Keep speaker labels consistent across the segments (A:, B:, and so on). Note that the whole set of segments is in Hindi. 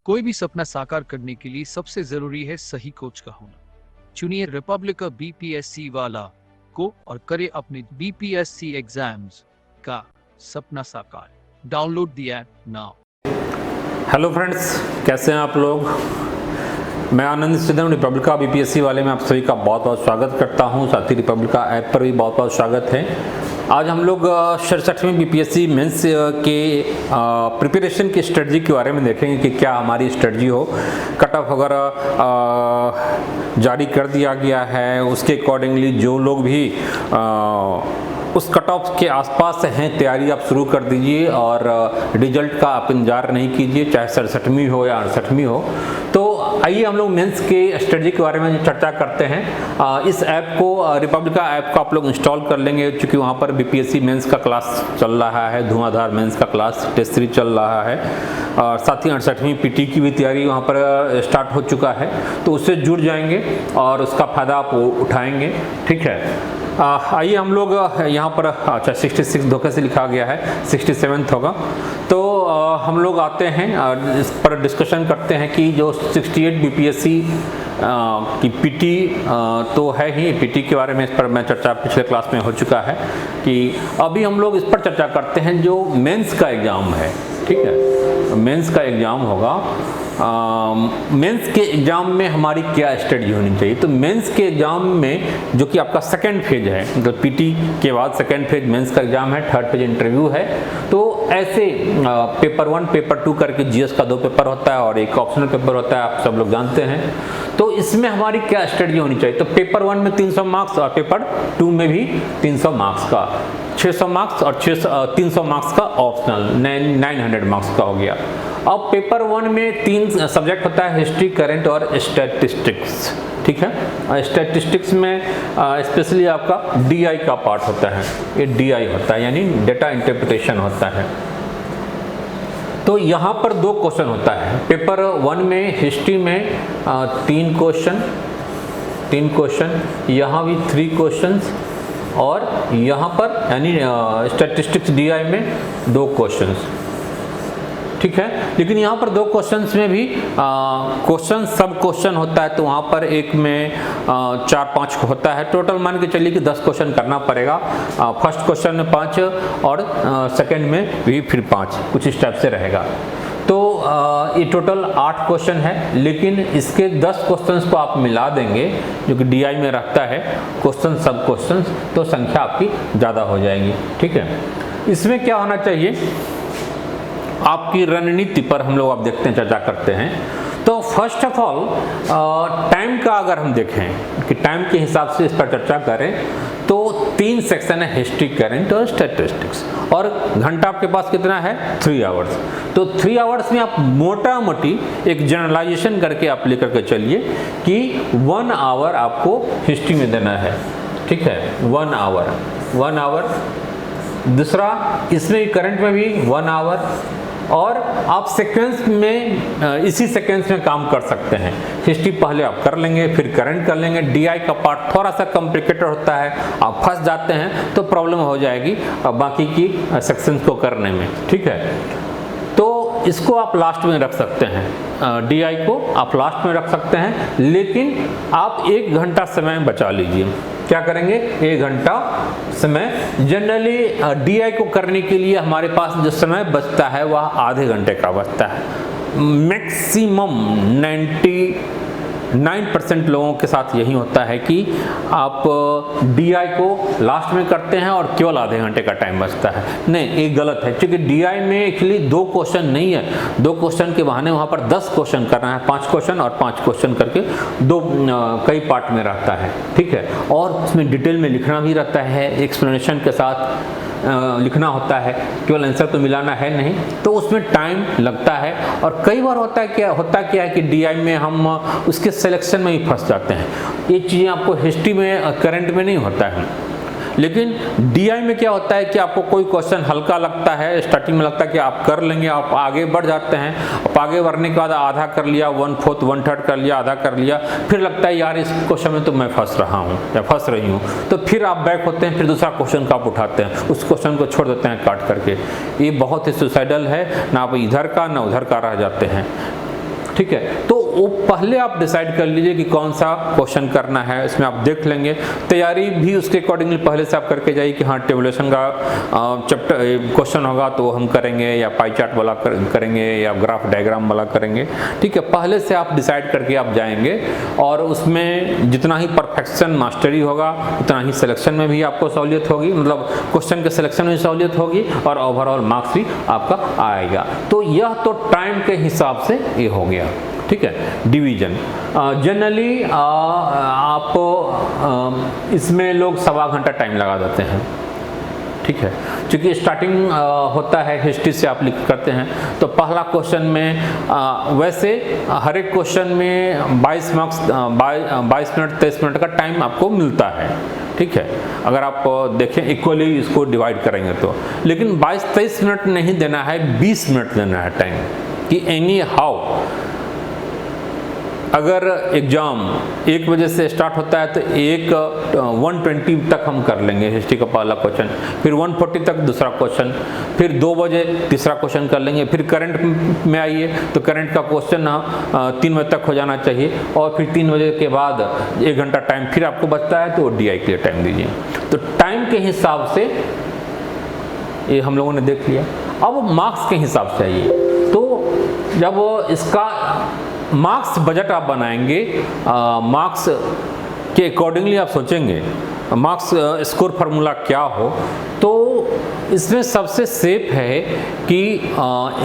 A: कोई भी सपना साकार करने के लिए सबसे जरूरी है सही कोच का होना। चुनिए रिपब्लिका बीपीएससी वाला को और करे अपने बीपीएससी एग्जाम्स का सपना साकार। Download the app now.
B: Hello friends, कैसे हैं आप लोग। मैं आनंद सिद्धम रिपब्लिका बीपीएससी वाले में आप सभी का बहुत बहुत स्वागत करता हूं। साथ ही रिपब्लिका ऐप पर भी बहुत बहुत स्वागत है। आज हम लोग 67वें बीपीएससी मेंस के प्रिपरेशन की स्ट्रेटजी के बारे में देखेंगे कि क्या हमारी स्ट्रेटजी हो। कट ऑफ वगैरह जारी कर दिया गया है, उसके अकॉर्डिंगली जो लोग भी उस कट ऑफ के आसपास हैं, तैयारी आप शुरू कर दीजिए और रिजल्ट का आप इंतजार नहीं कीजिए, चाहे 67वीं हो या 68वीं हो। तो आइए हम लोग मेंस के स्ट्रेटजी के बारे में चर्चा करते हैं। इस ऐप को, रिपब्लिका ऐप को आप लोग इंस्टॉल कर लेंगे, क्योंकि वहाँ पर बीपीएससी मेंस का क्लास चल रहा है, धुआंधार मेंस का क्लास टेस्ट सीरीज चल रहा है और साथ ही 68वीं पीटी की भी तैयारी वहाँ पर स्टार्ट हो चुका है। तो उससे जुड़ जाएंगे और उसका फ़ायदा आप उठाएंगे। ठीक है, आइए हम लोग यहाँ पर, अच्छा 66 धोखे से लिखा गया है, 67th होगा। तो हम लोग आते हैं इस पर डिस्कशन करते हैं कि जो 68 बीपीएससी की पीटी तो है ही, पीटी के बारे में इस पर मैं चर्चा पिछले क्लास में हो चुका है कि अभी हम लोग इस पर चर्चा करते हैं जो मेंस का एग्ज़ाम है। ठीक है, मेंस का एग्ज़ाम होगा। मेंस के एग्ज़ाम में हमारी क्या स्ट्रेटजी होनी चाहिए। तो मेंस के एग्ज़ाम में जो कि आपका सेकेंड फेज है, मतलब पीटी के बाद सेकेंड फेज मेंस का एग्ज़ाम है, थर्ड फेज इंटरव्यू है। तो ऐसे पेपर 1 पेपर 2 करके जीएस का 2 पेपर होता है और एक ऑप्शनल पेपर होता है, आप सब लोग जानते हैं। तो इसमें हमारी क्या स्ट्रेटजी होनी चाहिए। तो पेपर 1 में 300 मार्क्स और पेपर 2 में भी 300 मार्क्स का, 600 मार्क्स और 300 मार्क्स का ऑप्शनल, 900 मार्क्स का हो गया। अब पेपर 1 में 3 सब्जेक्ट होता है, हिस्ट्री, करंट और स्टैटिस्टिक्स। ठीक है, स्टैटिस्टिक्स में स्पेशली आपका डीआई का पार्ट होता है, ये डीआई होता है यानी डेटा इंटरप्रिटेशन होता है। तो यहाँ पर 2 क्वेश्चन होता है। पेपर 1 में हिस्ट्री में 3 क्वेश्चन, यहाँ भी 3 क्वेश्चंस और यहाँ पर यानी स्टैटिस्टिक्स डीआई में 2 क्वेश्चंस। ठीक है, लेकिन यहाँ पर 2 क्वेश्चंस में भी क्वेश्चन सब क्वेश्चन होता है, तो वहाँ पर एक में 4-5 होता है। टोटल मान के चलिए कि 10 क्वेश्चन करना पड़ेगा। फर्स्ट क्वेश्चन में 5 और सेकंड में भी फिर 5, कुछ इस टाइप से रहेगा। तो ये टोटल 8 क्वेश्चन है, लेकिन इसके 10 क्वेश्चंस को आप मिला देंगे जो कि डीआई में रखता है क्वेश्चन सब क्वेश्चन, तो संख्या आपकी ज़्यादा हो जाएगी। ठीक है, इसमें क्या होना चाहिए, आपकी रणनीति पर हम लोग आप देखते हैं, चर्चा करते हैं। तो फर्स्ट ऑफ ऑल टाइम का अगर हम देखें कि टाइम के हिसाब से इस पर चर्चा करें तो 3 सेक्शन है, हिस्ट्री, करंट और स्टैटिस्टिक्स, और घंटा आपके पास कितना है, 3 आवर्स। तो 3 आवर्स में आप मोटा मोटी एक जनरलाइजेशन करके आप लेकर के चलिए कि 1 आवर आपको हिस्ट्री में देना है। ठीक है, 1 आवर। दूसरा, इसमें करंट में भी 1 आवर, और आप सीक्वेंस में इसी सीक्वेंस में काम कर सकते हैं। हिस्ट्री पहले आप कर लेंगे, फिर करंट कर लेंगे। डीआई का पार्ट थोड़ा सा कॉम्प्लिकेटेड होता है, आप फंस जाते हैं तो प्रॉब्लम हो जाएगी बाकी की सेक्शंस को करने में। ठीक है, तो इसको आप लास्ट में रख सकते हैं, डीआई को आप लास्ट में रख सकते हैं, लेकिन आप 1 घंटा समय बचा लीजिए। क्या करेंगे, 1 घंटा समय। जनरली डीआई को करने के लिए हमारे पास जो समय बचता है वह आधे घंटे का बचता है। मैक्सिमम 99% लोगों के साथ यही होता है कि आप डीआई को लास्ट में करते हैं और केवल आधे घंटे का टाइम बचता है। नहीं, ये गलत है, क्योंकि डीआई में एक्चुअली 2 क्वेश्चन नहीं है, 2 क्वेश्चन के बहाने वहाँ पर 10 क्वेश्चन करना है, 5 क्वेश्चन और 5 क्वेश्चन करके 2 कई पार्ट में रहता है। ठीक है, और उसमें डिटेल में लिखना भी रहता है, एक्सप्लेनेशन के साथ लिखना होता है, केवल आंसर तो मिलाना है नहीं, तो उसमें टाइम लगता है। और कई बार होता क्या है कि डीआई में हम उसके सिलेक्शन में ही फंस जाते हैं। ये चीज़ें आपको हिस्ट्री में, करंट में नहीं होता है। लेकिन डीआई में क्या होता है कि आपको कोई क्वेश्चन हल्का लगता है, स्टार्टिंग में लगता है कि आप कर लेंगे, आप आगे बढ़ जाते हैं, आप आगे बढ़ने के बाद आधा कर लिया, 1/4 1/3 कर लिया, आधा कर लिया, फिर लगता है यार इस क्वेश्चन में तो मैं फंस रहा हूँ या फंस रही हूँ, तो फिर आप बैक होते हैं, फिर दूसरा क्वेश्चन का आप उठाते हैं, उस क्वेश्चन को छोड़ देते हैं काट करके। ये बहुत ही सुसाइडल है, ना आप इधर का ना उधर का रह जाते हैं। ठीक है। तो वो पहले आप डिसाइड कर लीजिए कि कौन सा क्वेश्चन करना है, इसमें आप देख लेंगे। तैयारी भी उसके अकॉर्डिंगली पहले से आप करके जाइए कि हाँ टेबुलेशन का चैप्टर क्वेश्चन होगा तो हम करेंगे, या पाई चार्ट वाला करेंगे, या ग्राफ डायग्राम वाला करेंगे, ठीक है। पहले से आप डिसाइड करके आप जाएंगे और उसमें जितना ही परफेक्शन मास्टरी होगा उतना ही सिलेक्शन में भी आपको सहूलियत होगी, मतलब क्वेश्चन के सिलेक्शन में सहूलियत होगी और ओवरऑल मार्क्स भी आपका आएगा। तो यह तो टाइम के हिसाब से ये हो गया, ठीक है। डिवीजन जनरली आप इसमें लोग 1.25 घंटा टाइम लगा देते हैं, ठीक है। क्योंकि स्टार्टिंग होता है हिस्ट्री से आप लिख करते हैं, तो पहला क्वेश्चन में वैसे हर एक क्वेश्चन में 22 मार्क्स 22 मिनट 23 मिनट का टाइम आपको मिलता है, ठीक है। अगर आप देखें इक्वली इसको डिवाइड करेंगे तो, लेकिन 22-23 मिनट नहीं देना है, 20 मिनट देना है टाइम, कि एनी हाउ अगर एग्जाम 1 बजे से स्टार्ट होता है तो 1:20 तक हम कर लेंगे हिस्ट्री का पहला क्वेश्चन, फिर 1:40 तक दूसरा क्वेश्चन, फिर 2 बजे तीसरा क्वेश्चन कर लेंगे, फिर करंट में आइए तो करंट का क्वेश्चन 3 बजे तक हो जाना चाहिए, और फिर 3 बजे के बाद 1 घंटा टाइम फिर आपको बचता है तो DI के लिए टाइम दीजिए। तो टाइम के हिसाब से ये हम लोगों ने देख लिया। अब मार्क्स के हिसाब से आइए, तो जब इसका मार्क्स बजट आप बनाएंगे, मार्क्स के अकॉर्डिंगली आप सोचेंगे मार्क्स स्कोर फार्मूला क्या हो, तो इसमें सबसे सेफ है कि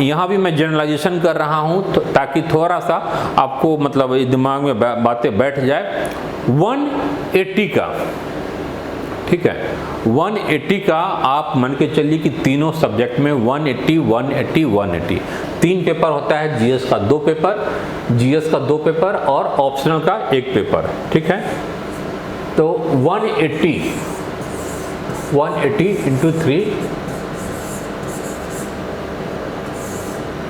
B: यहाँ भी मैं जनरलाइजेशन कर रहा हूँ तो ताकि थोड़ा सा आपको मतलब दिमाग में बातें बैठ जाए। 180 का, ठीक है, 180 का आप मान के चलिए कि तीनों सब्जेक्ट में 180 180 180 3 पेपर होता है, जीएस का 2 पेपर, जीएस का 2 पेपर और ऑप्शनल का 1 पेपर, ठीक है। तो 180 इंटू 3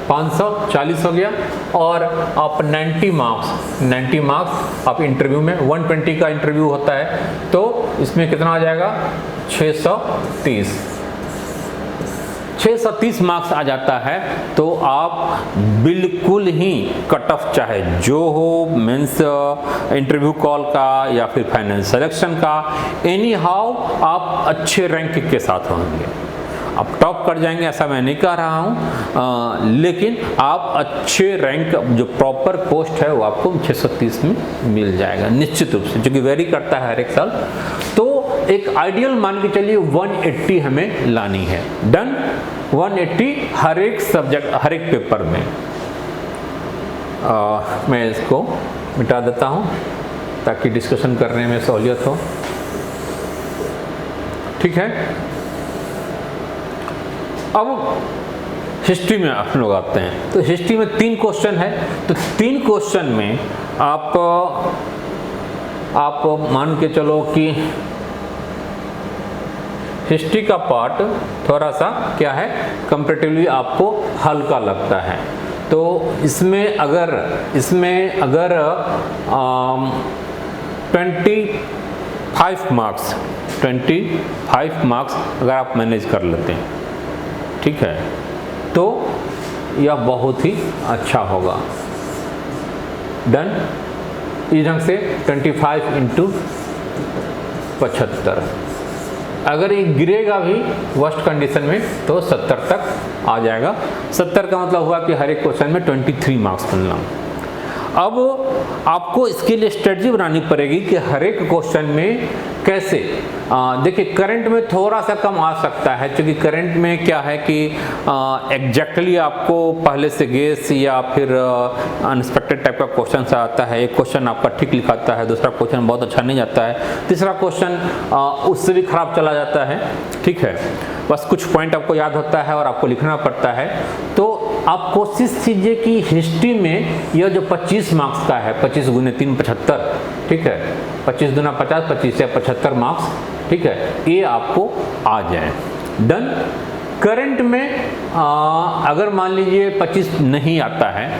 B: 540 हो गया, और आप 90 मार्क्स आप इंटरव्यू में 120 का इंटरव्यू होता है, तो इसमें कितना आ जाएगा 630 मार्क्स आ जाता है। तो आप बिल्कुल ही कट ऑफ चाहे जो हो, मेंस इंटरव्यू कॉल का या फिर फाइनल सिलेक्शन का, एनी हाउ आप अच्छे रैंक के साथ होंगे। आप टॉप कर जाएंगे ऐसा मैं नहीं कह रहा हूँ, लेकिन आप अच्छे रैंक जो प्रॉपर पोस्ट है वो आपको 630 में मिल जाएगा निश्चित रूप से, जो कि वेरी करता है हर एक साल। तो एक आइडियल मान के चलिए 180 हमें लानी है। डन, 180 हर एक सब्जेक्ट हर एक पेपर में। मैं इसको मिटा देता हूँ ताकि डिस्कशन करने में सहूलियत हो, ठीक है। अब हिस्ट्री में आप लोग आते हैं, तो हिस्ट्री में 3 क्वेश्चन है, तो 3 क्वेश्चन में आप मान के चलो कि हिस्ट्री का पार्ट थोड़ा सा क्या है कंपैरेटिवली आपको हल्का लगता है। तो इसमें अगर 25 मार्क्स अगर आप मैनेज कर लेते हैं, ठीक है, तो यह बहुत ही अच्छा होगा। डन, इस ढंग से 25 इंटू 75, अगर ये गिरेगा भी वर्स्ट कंडीशन में तो 70 तक आ जाएगा। 70 का मतलब हुआ कि हर एक क्वेश्चन में 23 मार्क्स मिलना। अब आपको इसके लिए स्ट्रेटजी बनानी पड़ेगी कि हर एक क्वेश्चन में कैसे, देखिए करंट में थोड़ा सा कम आ सकता है, क्योंकि करंट में क्या है कि एग्जैक्टली आपको पहले से गेस या फिर अनएक्सपेक्टेड टाइप का क्वेश्चन सा आता है। एक क्वेश्चन आपका ठीक लिखाता है, दूसरा क्वेश्चन बहुत अच्छा नहीं जाता है, तीसरा क्वेश्चन उससे भी खराब चला जाता है, ठीक है। बस कुछ पॉइंट आपको याद होता है और आपको लिखना पड़ता है। तो आप कोशिश कीजिए कि हिस्ट्री में यह जो 25 मार्क्स का है, 25 गुने 3 75, ठीक है, 25 दूना 50, 25 से 75 मार्क्स, ठीक है, ये आपको आ जाए। डन। करंट में अगर मान लीजिए 25 नहीं आता है,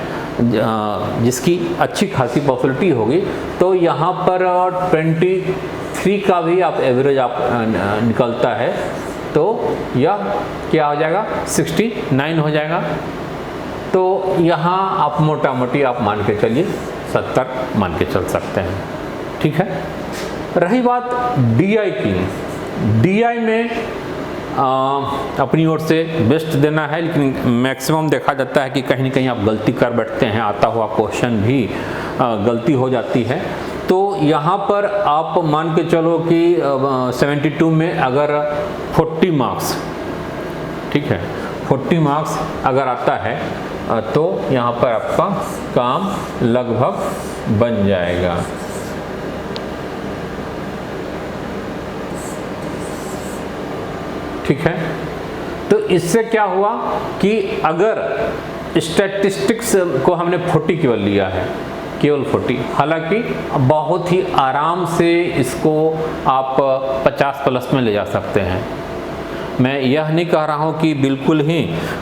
B: जिसकी अच्छी खासी पॉसिबिलिटी होगी, तो यहाँ पर 23 का भी आप एवरेज आप निकलता है, तो यह क्या हो जाएगा 69 हो जाएगा। तो यहाँ आप मोटा मोटी आप मान के चलिए 70 मान के चल सकते हैं। ठीक है, रही बात DI की, DI में अपनी ओर से बेस्ट देना है, लेकिन मैक्सिमम देखा जाता है कि कहीं ना कहीं आप गलती कर बैठते हैं, आता हुआ क्वेश्चन भी गलती हो जाती है। तो यहाँ पर आप मान के चलो कि 72 में अगर 40 मार्क्स, ठीक है, 40 मार्क्स अगर आता है तो यहाँ पर आपका काम लगभग बन जाएगा। ठीक है, तो इससे क्या हुआ कि अगर स्टैटिस्टिक्स को हमने 40 केवल लिया है, केवल 40, हालांकि बहुत ही आराम से इसको आप 50 प्लस में ले जा सकते हैं। मैं यह नहीं कह रहा हूं कि बिल्कुल ही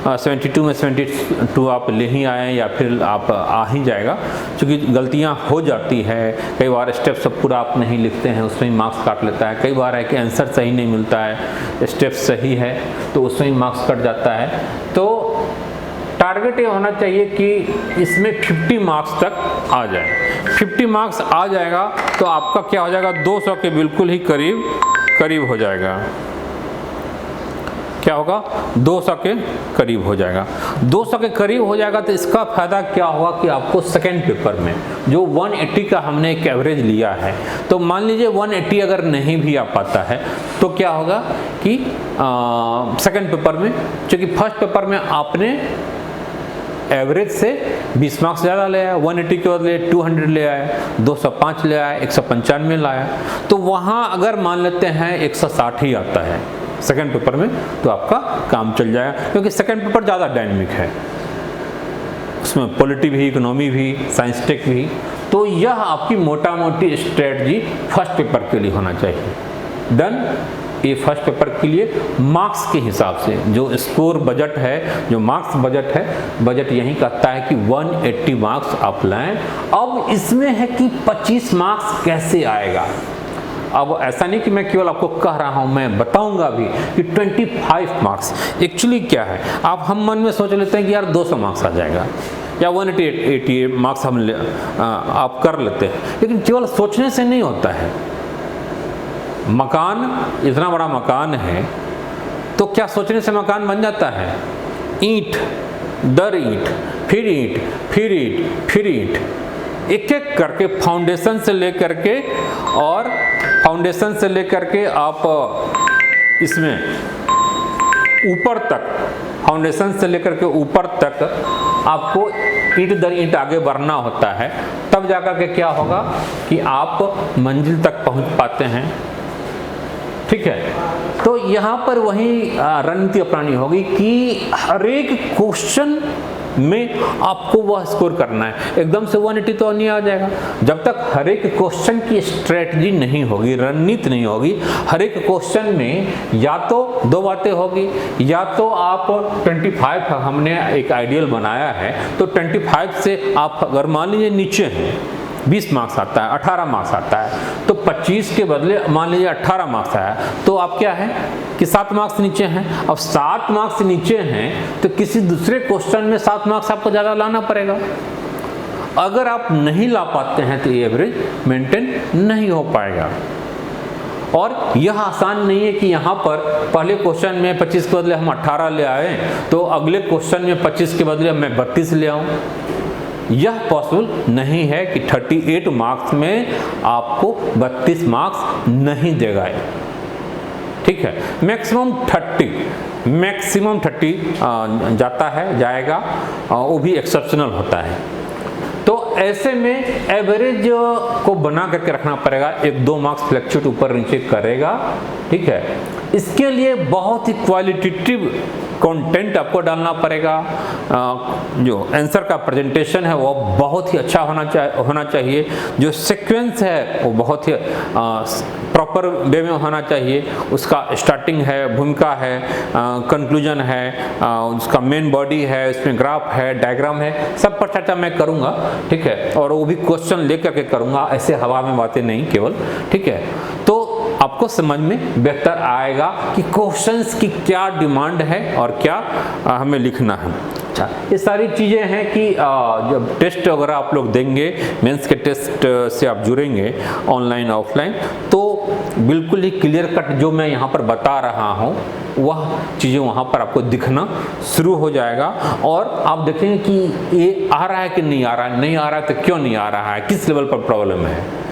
B: 72 में 72 आप ले ही आए या फिर आप आ ही जाएगा, क्योंकि गलतियां हो जाती है। कई बार स्टेप सब पूरा आप नहीं लिखते हैं, उसमें ही मार्क्स काट लेता है। कई बार है कि आंसर सही नहीं मिलता है, स्टेप सही है तो उसमें ही मार्क्स कट जाता है। तो टारगेट ये होना चाहिए कि इसमें 50 मार्क्स तक आ जाए। 50 मार्क्स आ जाएगा तो आपका क्या हो जाएगा, 200 के बिल्कुल ही करीब हो जाएगा। क्या होगा, 200 के करीब हो जाएगा। 200 के करीब हो जाएगा तो इसका फायदा क्या होगा कि आपको सेकेंड पेपर में जो 180 का हमने एक एवरेज लिया है, तो मान लीजिए 180 अगर नहीं भी आ पाता है तो क्या होगा कि सेकेंड पेपर में, क्योंकि फर्स्ट पेपर में आपने एवरेज से 20 मार्क्स ज़्यादा ले आया, 180 के बदले 200 ले आया, 205 ले आया, 195 लाया, तो वहाँ अगर मान लेते हैं 160 ही आता है सेकेंड पेपर में, तो आपका काम चल जाएगा। क्योंकि सेकेंड पेपर ज़्यादा डायनेमिक है, उसमें पॉलिटी भी, इकोनॉमी भी, साइंस टेक भी। तो यह आपकी मोटा मोटी स्ट्रेटजी फर्स्ट पेपर के लिए होना चाहिए। डन। ये फर्स्ट पेपर के लिए मार्क्स के हिसाब से जो स्कोर बजट है, जो मार्क्स बजट है, बजट यही कहता है कि 180 मार्क्स आप लाएं। अब इसमें है कि 25 मार्क्स कैसे आएगा। अब ऐसा नहीं कि मैं केवल आपको कह रहा हूं, मैं बताऊंगा भी कि 25 मार्क्स एक्चुअली क्या है। आप हम मन में सोच लेते हैं कि यार 200 मार्क्स आ जाएगा या 188 मार्क्स आप कर लेते हैं, लेकिन केवल सोचने से नहीं होता है। मकान, इतना बड़ा मकान है तो क्या सोचने से मकान बन जाता है? ईंट दर ईंट, फिर ईंट, फिर ईंट, फिर ईंट, एक एक करके फाउंडेशन से लेकर के, और फाउंडेशन से लेकर के आप इसमें ऊपर तक, फाउंडेशन से लेकर के ऊपर तक आपको ईंट दर ईंट आगे बढ़ना होता है। तब जाकर के क्या होगा कि आप मंजिल तक पहुंच पाते हैं। ठीक है, तो यहाँ पर वही रणनीति अपनानी होगी कि हर एक क्वेश्चन में आपको वह स्कोर करना है। एकदम से 180 तो नहीं आ जाएगा। जब तक हर एक क्वेश्चन की स्ट्रेटजी नहीं होगी, रणनीति नहीं होगी, हर एक क्वेश्चन में या तो दो बातें होगी, या तो आप 25 हमने एक आइडियल बनाया है, तो 25 से आप अगर मान लीजिए नीचे हैं, 20 मार्क्स आता है, 18 मार्क्स आता है, तो 25 के बदले मान लीजिए 18 मार्क्स आया, तो आप क्या है कि 7 मार्क्स नीचे हैं। अब 7 मार्क्स नीचे हैं तो किसी दूसरे क्वेश्चन में 7 मार्क्स आपको ज़्यादा लाना पड़ेगा। अगर आप नहीं ला पाते हैं तो एवरेज मेंटेन नहीं हो पाएगा। और यह आसान नहीं है कि यहाँ पर पहले क्वेश्चन में 25 के बदले हम 18 ले आए, तो अगले क्वेश्चन में 25 के बदले मैं 32 ले आऊँ। यह पॉसिबल नहीं है कि 38 मार्क्स में आपको 32 मार्क्स नहीं देगा। ठीक है, मैक्सिमम 30 जाता है, जाएगा, वो भी एक्सेप्शनल होता है। तो ऐसे में एवरेज को बना करके रखना पड़ेगा। 1-2 मार्क्स फ्लैक्चुएट ऊपर नीचे करेगा। ठीक है, इसके लिए बहुत ही क्वालिटेटिव कंटेंट आपको डालना पड़ेगा। जो आंसर का प्रेजेंटेशन है वो बहुत ही अच्छा होना चाहिए। जो सीक्वेंस है वो बहुत ही प्रॉपर वे में होना चाहिए। उसका स्टार्टिंग है, भूमिका है, कंक्लूजन है, उसका मेन बॉडी है, उसमें ग्राफ है, डायग्राम है, सब पर चर्चा मैं करूँगा। ठीक है, और वो भी क्वेश्चन लेकर के करूँगा, ऐसे हवा में बातें नहीं केवल। ठीक है, तो आपको समझ में बेहतर आएगा कि क्वेश्चंस की क्या डिमांड है और क्या हमें लिखना है। अच्छा, ये सारी चीज़ें हैं कि जब टेस्ट वगैरह आप लोग देंगे, मेंस के टेस्ट से आप जुड़ेंगे ऑनलाइन ऑफलाइन, तो बिल्कुल ही क्लियर कट जो मैं यहाँ पर बता रहा हूँ वह चीज़ें वहाँ पर आपको दिखना शुरू हो जाएगा। और आप देखेंगे कि ये आ रहा है कि नहीं आ रहा है, नहीं आ रहा है तो क्यों नहीं आ रहा है, किस लेवल पर प्रॉब्लम है।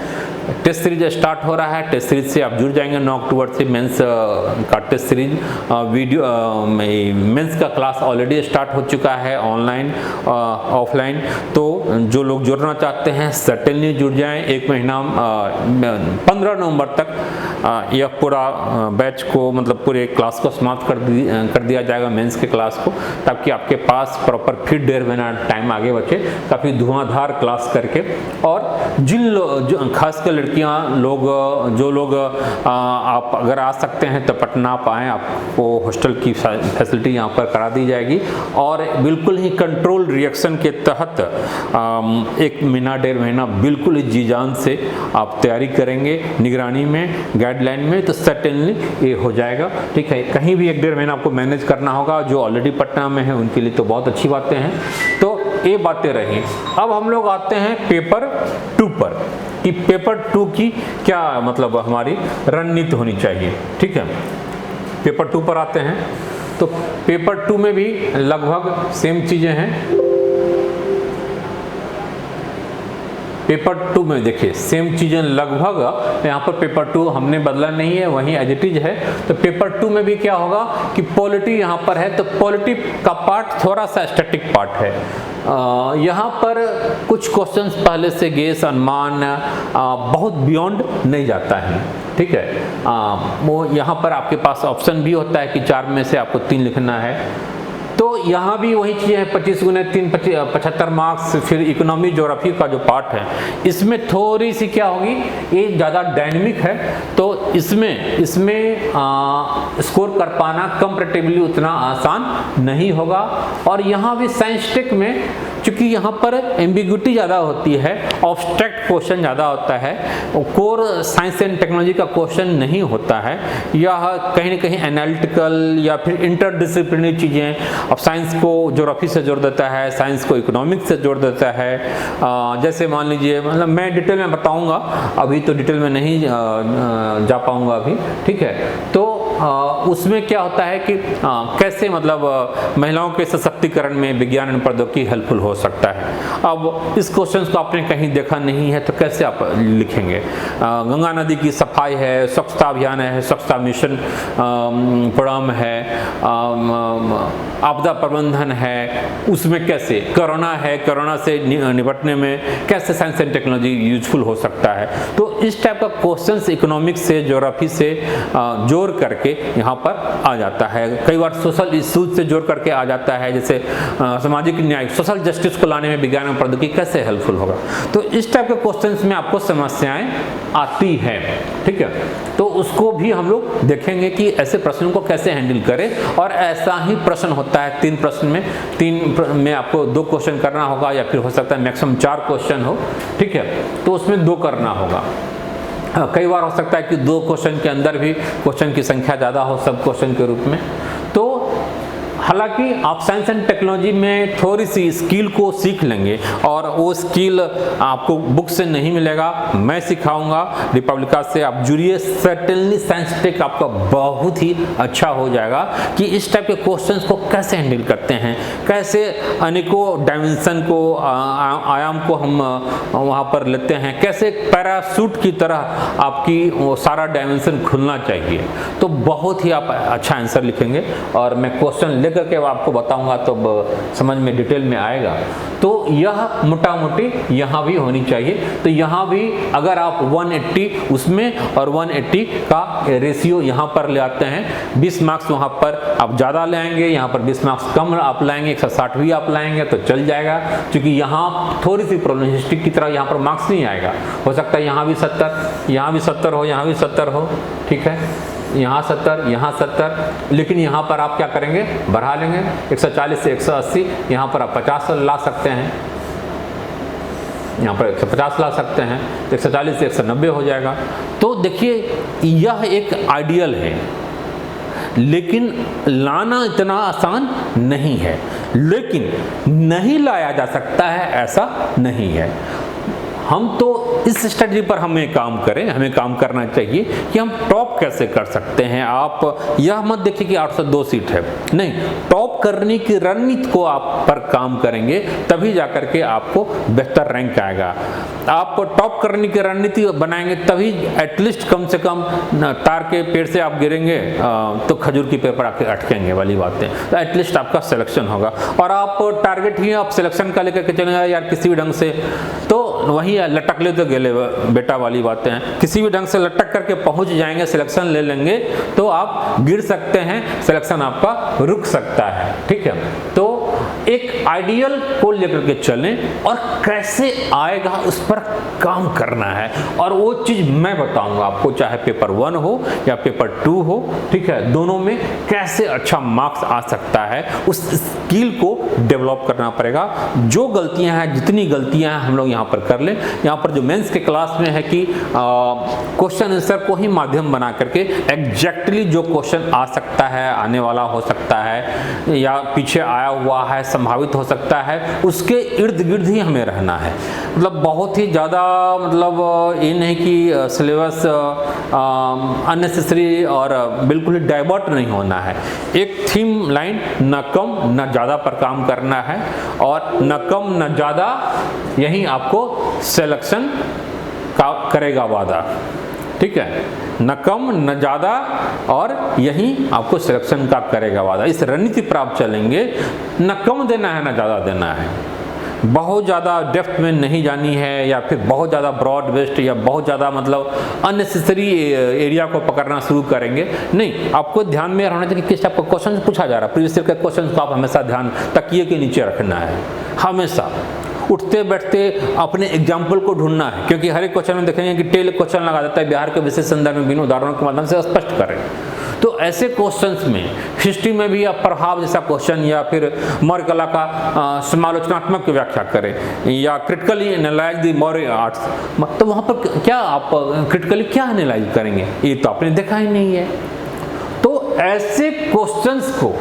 B: टेस्ट सीरीज स्टार्ट हो रहा है, टेस्ट सीरीज से आप जुड़ जाएंगे। 9 अक्टूबर से मेंस का टेस्ट सीरीज वीडियो मेंस का क्लास ऑलरेडी स्टार्ट हो चुका है ऑनलाइन ऑफलाइन। तो जो लोग जुड़ना चाहते हैं सर्टेनली जुड़ जाएं। एक महीना 15 नवंबर तक यह पूरा बैच को, मतलब पूरे क्लास को समाप्त कर दिया जाएगा मेंस के क्लास को, ताकि आपके पास प्रॉपर फिर 1.5 महीना टाइम आगे बचे, काफ़ी धुआंधार क्लास करके। और जो खासकर लड़कियां लोग, जो लोग आप अगर आ सकते हैं तो पटना आप आएँ, आपको हॉस्टल की फैसिलिटी यहाँ पर करा दी जाएगी। और बिल्कुल ही कंट्रोल रिएक्शन के तहत 1 महीना 1.5 महीना बिल्कुल ही जी जान से आप तैयारी करेंगे निगरानी में, गाइडलाइन में, तो सर्टेनली ये हो जाएगा। ठीक है, कहीं भी 1-1.5 महीना आपको मैनेज करना होगा। जो ऑलरेडी पटना में है उनके लिए तो बहुत अच्छी बातें हैं। तो ये बातें रही। अब हम लोग आते हैं पेपर 2 पर, कि पेपर 2 की क्या मतलब हमारी रणनीति होनी चाहिए। ठीक है, पेपर 2 पर आते हैं। तो पेपर 2 में भी लगभग सेम चीज़ें हैं। पेपर 2 में देखिए सेम चीज़ें लगभग, यहाँ पर पेपर 2 हमने बदला नहीं है, वहीं एज इट इज है। तो पेपर 2 में भी क्या होगा कि पॉलिटी यहाँ पर है, तो पॉलिटी का पार्ट थोड़ा सा स्टैटिक पार्ट है। यहाँ पर कुछ क्वेश्चंस पहले से गेस अनुमान बहुत बियॉन्ड नहीं जाता है। ठीक है, वो यहाँ पर आपके पास ऑप्शन भी होता है कि 4 में से आपको 3 लिखना है। तो यहाँ भी वही चीज़ है, 25 × 3 75 मार्क्स। फिर इकोनॉमी ज्योग्राफी का जो पार्ट है इसमें थोड़ी सी क्या होगी, ये ज़्यादा डायनेमिक है, तो इसमें स्कोर कर पाना कंपैरेटिवली उतना आसान नहीं होगा। और यहाँ भी साइंस टेक में चूँकि यहाँ पर एम्बिग्यूटी ज़्यादा होती है, ऑब्स्ट्रैक्ट क्वेश्चन ज़्यादा होता है, कोर साइंस एंड टेक्नोलॉजी का क्वेश्चन नहीं होता है, यह कहीं न कहीं एनालिटिकल या फिर इंटरडिसिप्लिनरी चीज़ें। अब साइंस को ज्योग्राफी से जोड़ देता है, साइंस को इकोनॉमिक्स से जोड़ देता है। जैसे मान लीजिए, मतलब मैं डिटेल में बताऊंगा, अभी तो डिटेल में नहीं जा पाऊंगा अभी। ठीक है, तो उसमें क्या होता है कि कैसे मतलब महिलाओं के सशक्तिकरण में विज्ञान एवं प्रौद्योगिकी हेल्पफुल हो सकता है। अब इस क्वेश्चन को आपने कहीं देखा नहीं है तो कैसे आप लिखेंगे। गंगा नदी की सफाई है, स्वच्छता अभियान है, स्वच्छता मिशन प्रोग्राम है, आपदा प्रबंधन है, उसमें कैसे कोरोना है, कोरोना से निपटने में कैसे साइंस एंड टेक्नोलॉजी यूजफुल हो सकता है। तो इस टाइप का क्वेश्चंस इकोनॉमिक्स से, ज्योग्राफी से जोड़ करके यहाँ पर आ जाता है। कई बार सोशल इश्यूज से जोड़ करके आ जाता है, जैसे सामाजिक न्याय, सोशल जस्टिस को लाने में विज्ञान और प्रौद्योगिकी कैसे हेल्पफुल होगा। तो इस टाइप के क्वेश्चंस में आपको समस्याएं आती हैं। ठीक है, तो उसको भी हम लोग देखेंगे कि ऐसे प्रश्नों को कैसे हैंडल करें। और ऐसा ही प्रश्न होता है 3 प्रश्न में, 3 में आपको 2 क्वेश्चन करना होगा, या फिर हो सकता है मैक्सिमम 4 क्वेश्चन हो। ठीक है, तो उसमें 2 करना होगा। कई बार हो सकता है कि 2 क्वेश्चन के अंदर भी क्वेश्चन की संख्या ज़्यादा हो सब क्वेश्चन के रूप में। तो हालांकि आप साइंस एंड टेक्नोलॉजी में थोड़ी सी स्किल को सीख लेंगे, और वो स्किल आपको बुक से नहीं मिलेगा, मैं सिखाऊंगा। रिपब्लिका से आप जुड़िए, सर्टेनली साइंस टेक आपका बहुत ही अच्छा हो जाएगा कि इस टाइप के क्वेश्चंस को कैसे हैंडल करते हैं, कैसे अनेकों डायमेंशन को, आयाम को हम वहाँ पर लेते हैं, कैसे पैराशूट की तरह आपकी वो सारा डायमेंशन खुलना चाहिए। तो बहुत ही आप अच्छा आंसर लिखेंगे, और मैं क्वेश्चन लेकर के आपको बताऊंगा तो समझ में डिटेल में आएगा। तो यह मोटा मोटी यहाँ भी होनी चाहिए। तो यहाँ भी अगर आप 180 उसमें और 180 का रेशियो यहाँ पर ले आते हैं, 20 मार्क्स वहाँ पर आप ज़्यादा लाएंगे, यहाँ पर 20 मार्क्स कम आप लाएंगे, 160 भी आप लाएंगे तो चल जाएगा। क्योंकि यहाँ थोड़ी सी प्रॉब्लम हिस्ट्री की तरह यहाँ पर मार्क्स नहीं आएगा। हो सकता है यहाँ भी 70, यहाँ भी 70 हो, यहाँ भी 70 हो। ठीक है, यहाँ 70, यहाँ 70, लेकिन यहाँ पर आप क्या करेंगे, बढ़ा लेंगे 140 से 180, यहाँ पर आप 50 ला सकते हैं, यहाँ पर 150 ला सकते हैं, 140 से 190 हो जाएगा। तो देखिए यह एक आइडियल है, लेकिन लाना इतना आसान नहीं है। लेकिन नहीं लाया जा सकता है ऐसा नहीं है। हम तो इस स्ट्रेटजी पर हमें काम करें, हमें काम करना चाहिए कि हम टॉप कैसे कर सकते हैं। आप यह मत देखिए कि 802 सीट है, नहीं, टॉप करने की रणनीति को आप पर काम करेंगे तभी जाकर के आपको बेहतर रैंक आएगा। आप टॉप करने की रणनीति बनाएंगे तभी एटलीस्ट कम से कम तार के पेड़ से आप गिरेंगे तो खजूर की पेड़ पर आके अटकेंगे वाली बातें, तो एटलीस्ट आपका सिलेक्शन होगा। और आप टारगेट ही आप सिलेक्शन का लेकर के चलेंगे यार किसी भी ढंग से, तो वही लटक ले तो गेले बेटा वाली बातें हैं। किसी भी ढंग से लटक करके पहुंच जाएंगे, सिलेक्शन ले लेंगे तो आप गिर सकते हैं, सिलेक्शन आपका रुक सकता है। ठीक है, तो एक आइडियल को लेकर के चलें और कैसे आएगा उस पर काम करना है। और वो चीज मैं बताऊंगा आपको, चाहे पेपर 1 हो या पेपर 2 हो, ठीक है, दोनों में कैसे अच्छा मार्क्स आ सकता है, उस स्किल को डेवलप करना पड़ेगा। जो गलतियां हैं, जितनी गलतियां हैं हम लोग यहाँ पर कर लें। यहाँ पर जो मेंस के क्लास में है कि क्वेश्चन आंसर को ही माध्यम बना करके एग्जैक्टली जो क्वेश्चन आ सकता है, आने वाला हो सकता है या पीछे आया हुआ है, संभावित हो सकता है, उसके इर्द गिर्द ही हमें रहना है। मतलब बहुत ही ज़्यादा, मतलब ये नहीं कि सिलेबस अननेसेसरी और बिल्कुल ही डाइवर्ट नहीं होना है। एक थीम लाइन, न कम न ज़्यादा पर काम करना है और न कम न ज़्यादा, यही आपको सिलेक्शन का करेगा वादा। ठीक है, न कम न ज़्यादा और यही आपको सिलेक्शन का करेगा वादा। इस रणनीति पर आप चलेंगे, न कम देना है न ज़्यादा देना है, बहुत ज़्यादा डेप्थ में नहीं जानी है या फिर बहुत ज़्यादा ब्रॉड बेस्ड या बहुत ज़्यादा मतलब अननेसेसरी एरिया को पकड़ना शुरू करेंगे। नहीं, आपको ध्यान में रहना चाहिए कि किस टाइप का क्वेश्चन पूछा जा रहा है। प्रीवियस ईयर के क्वेश्चन को आप हमेशा ध्यान तकिए के नीचे रखना है, हमेशा उठते बैठते अपने एग्जाम्पल को ढूंढना है, क्योंकि हर एक क्वेश्चन में देखेंगे कि टेल क्वेश्चन लगा देता है, बिहार के विशेष संदर्भ में बिना उदाहरणों के माध्यम से स्पष्ट करें। तो ऐसे क्वेश्चंस में हिस्ट्री में भी आप प्रभाव जैसा क्वेश्चन या फिर मौर्य कला का समालोचनात्मक व्याख्या करें या critically analyse the Maurya arts, तो वहाँ पर क्या आप क्रिटिकली क्या एनालाइज करेंगे, ये तो आपने देखा ही नहीं है। तो ऐसे क्वेश्चंस को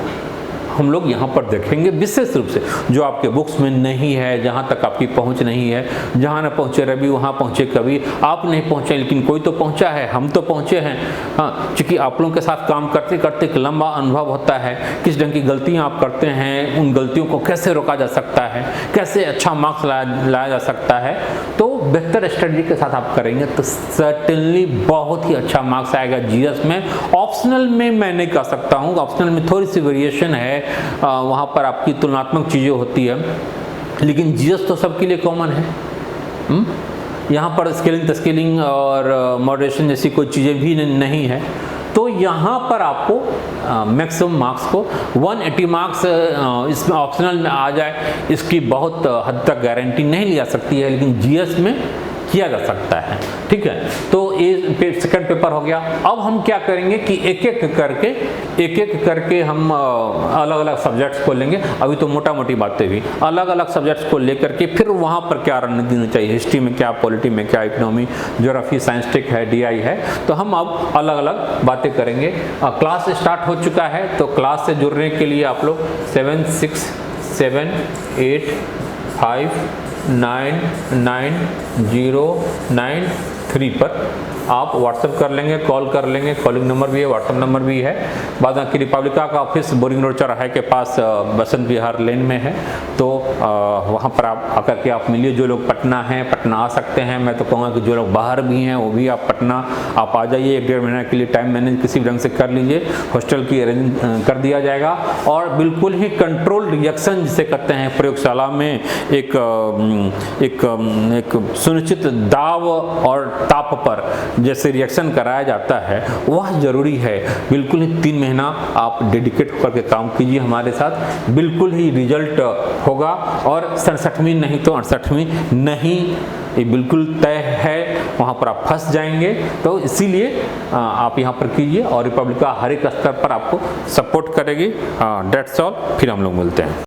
B: हम लोग यहाँ पर देखेंगे विशेष रूप से, जो आपके बुक्स में नहीं है, जहाँ तक आपकी पहुँच नहीं है। जहाँ न पहुँचे रवि वहाँ पहुँचे कवि। आप नहीं पहुँचे लेकिन कोई तो पहुँचा है, हम तो पहुँचे हैं। हाँ, क्योंकि आप लोगों के साथ काम करते करते एक लंबा अनुभव होता है, किस ढंग की गलतियाँ आप करते हैं, उन गलतियों को कैसे रोका जा सकता है, कैसे अच्छा मार्क्स लाया जा सकता है। तो बेहतर स्ट्रेटजी के साथ आप करेंगे तो सर्टेनली बहुत ही अच्छा मार्क्स आएगा जीएस में। ऑप्शनल में मैं नहीं कह सकता हूँ, ऑप्शनल में थोड़ी सी वेरिएशन है, वहाँ पर आपकी तुलनात्मक चीज़ें होती है, लेकिन जीएस तो सबके लिए कॉमन है। यहाँ पर स्केलिंग तस्केलिंग और मॉडरेशन जैसी कोई चीज़ें भी नहीं है। तो यहाँ पर आपको मैक्सिमम मार्क्स को 180 मार्क्स इसमें ऑप्शनल में आ जाए, इसकी बहुत हद तक गारंटी नहीं ली जा सकती है, लेकिन जीएस में किया जा सकता है। ठीक है, तो ये सेकंड पेपर हो गया। अब हम क्या करेंगे कि एक एक करके हम अलग अलग सब्जेक्ट्स को लेंगे। अभी तो मोटा मोटी बातें भी, अलग अलग सब्जेक्ट्स को लेकर के फिर वहाँ पर क्या रणनीति होनी चाहिए, हिस्ट्री में क्या, पॉलिटी में क्या, इकोनॉमी, ज्योग्राफी, साइंस टेक है, डीआई है, तो हम अब अलग अलग बातें करेंगे। क्लास स्टार्ट हो चुका है, तो क्लास से जुड़ने के लिए आप लोग 7678599093 पर आप व्हाट्सएप कर लेंगे, कॉल कर लेंगे। कॉलिंग नंबर भी है, व्हाट्सएप नंबर भी है। बाद की रिपब्लिका का ऑफिस बोरिंग रोड चौराहे के पास बसंत विहार लेन में है, तो वहाँ पर आप आकर के आप मिलिए। जो लोग पटना हैं, पटना आ सकते हैं। मैं तो कहूँगा कि जो लोग बाहर भी हैं वो भी आप पटना आप आ जाइए। 1-1.5 महीने के लिए टाइम मैनेज किसी भी ढंग से कर लीजिए, हॉस्टल की अरेंज कर दिया जाएगा। और बिल्कुल ही कंट्रोल रिएक्शन जिसे कहते हैं, प्रयोगशाला में एक सुनिश्चित दाव और ताप पर जैसे रिएक्शन कराया जाता है, वह जरूरी है। बिल्कुल ही 3 महीना आप डेडिकेट होकर के काम कीजिए हमारे साथ, बिल्कुल ही रिजल्ट होगा। और 67वीं नहीं तो 68वीं नहीं, ये बिल्कुल तय है, वहाँ पर आप फंस जाएंगे। तो इसीलिए आप यहाँ पर कीजिए और रिपब्लिका हर एक स्तर पर आपको सपोर्ट करेगी। डेट्स ऑल, फिर हम लोग मिलते हैं।